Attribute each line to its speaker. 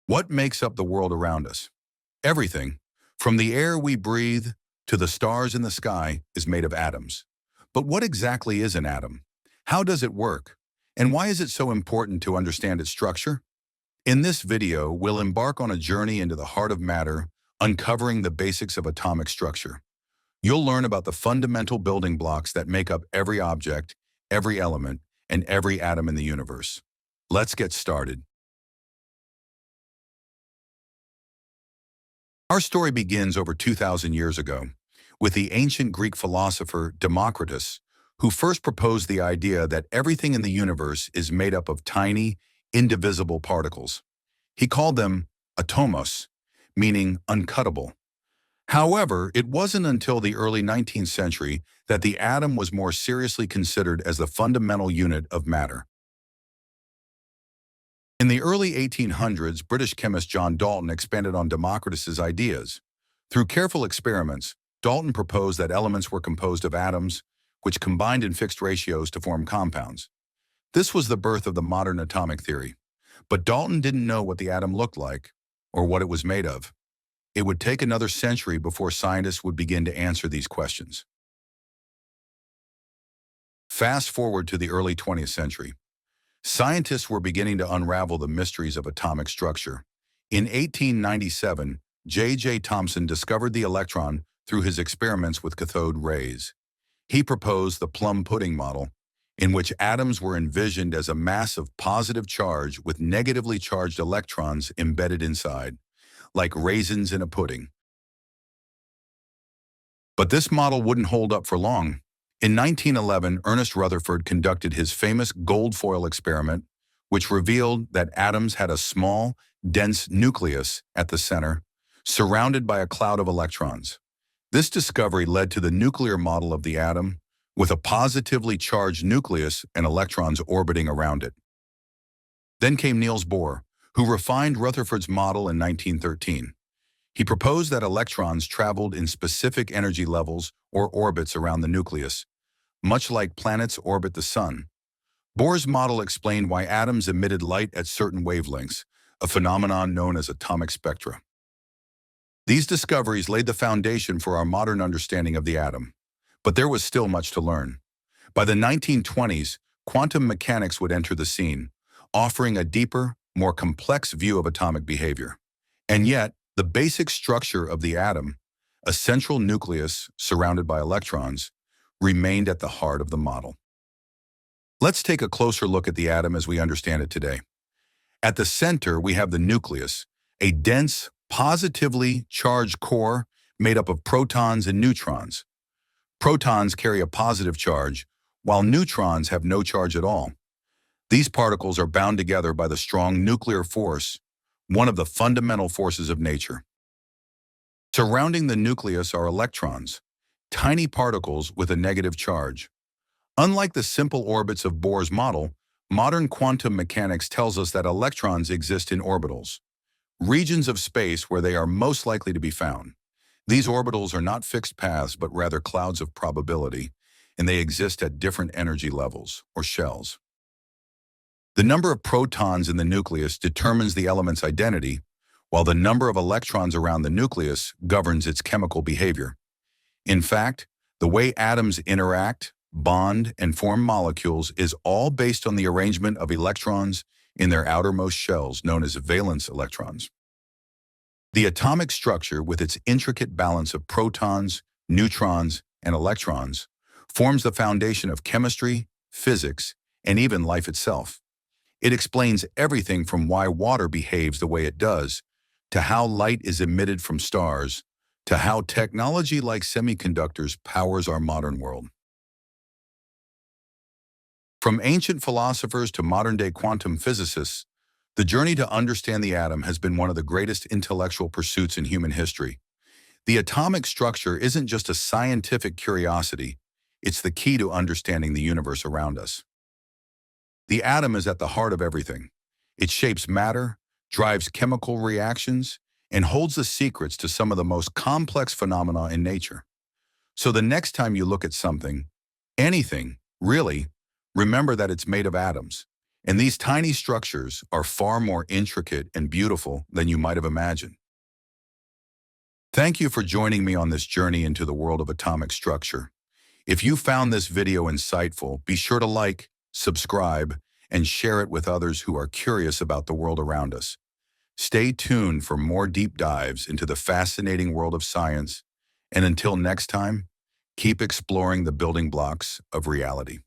Speaker 1: What makes up the world around us? Everything, from the air we breathe to the stars in the sky, is made of atoms. But what exactly is an atom? How does it work? And why is it so important to understand its structure? In this video, we'll embark on a journey into the heart of matter, uncovering the basics of atomic structure. You'll learn about the fundamental building blocks that make up every object, every element, and every atom in the universe. Let's get started. Our story begins over 2,000 years ago with the ancient Greek philosopher Democritus, who first proposed the idea that everything in the universe is made up of tiny, indivisible particles. He called them atomos, meaning uncuttable. However, it wasn't until the early 19th century that the atom was more seriously considered as the fundamental unit of matter. In the early 1800s, British chemist John Dalton expanded on Democritus's ideas. Through careful experiments, Dalton proposed that elements were composed of atoms, which combined in fixed ratios to form compounds. This was the birth of the modern atomic theory. But Dalton didn't know what the atom looked like or what it was made of. It would take another century before scientists would begin to answer these questions. Fast forward to the early 20th century. Scientists were beginning to unravel the mysteries of atomic structure. In 1897, J.J. Thomson discovered the electron through his experiments with cathode rays. He proposed the plum pudding model, in which atoms were envisioned as a mass of positive charge with negatively charged electrons embedded inside, like raisins in a pudding. But this model wouldn't hold up for long. In 1911, Ernest Rutherford conducted his famous gold foil experiment, which revealed that atoms had a small, dense nucleus at the center, surrounded by a cloud of electrons. This discovery led to the nuclear model of the atom, with a positively charged nucleus and electrons orbiting around it. Then came Niels Bohr, who refined Rutherford's model in 1913. He proposed that electrons traveled in specific energy levels or orbits around the nucleus, much like planets orbit the sun. Bohr's model explained why atoms emitted light at certain wavelengths, a phenomenon known as atomic spectra. These discoveries laid the foundation for our modern understanding of the atom. But there was still much to learn. By the 1920s, quantum mechanics would enter the scene, offering a deeper, more complex view of atomic behavior. And yet, the basic structure of the atom, a central nucleus surrounded by electrons, remained at the heart of the model. Let's take a closer look at the atom as we understand it today. At the center, we have the nucleus, a dense, positively charged core made up of protons and neutrons. Protons carry a positive charge, while neutrons have no charge at all. These particles are bound together by the strong nuclear force, one of the fundamental forces of nature. Surrounding the nucleus are electrons, tiny particles with a negative charge. Unlike the simple orbits of Bohr's model, modern quantum mechanics tells us that electrons exist in orbitals, regions of space where they are most likely to be found. These orbitals are not fixed paths, but rather clouds of probability, and they exist at different energy levels, or shells. The number of protons in the nucleus determines the element's identity, while the number of electrons around the nucleus governs its chemical behavior. In fact, the way atoms interact, bond, and form molecules is all based on the arrangement of electrons in their outermost shells, known as valence electrons. The atomic structure, with its intricate balance of protons, neutrons, and electrons, forms the foundation of chemistry, physics, and even life itself. It explains everything from why water behaves the way it does, to how light is emitted from stars, to how technology like semiconductors powers our modern world. From ancient philosophers to modern-day quantum physicists, the journey to understand the atom has been one of the greatest intellectual pursuits in human history. The atomic structure isn't just a scientific curiosity, it's the key to understanding the universe around us. The atom is at the heart of everything. It shapes matter, drives chemical reactions, and holds the secrets to some of the most complex phenomena in nature. So the next time you look at something, anything, really, remember that it's made of atoms. And these tiny structures are far more intricate and beautiful than you might have imagined. Thank you for joining me on this journey into the world of atomic structure. If you found this video insightful, be sure to like, subscribe, and share it with others who are curious about the world around us. Stay tuned for more deep dives into the fascinating world of science. And until next time, keep exploring the building blocks of reality.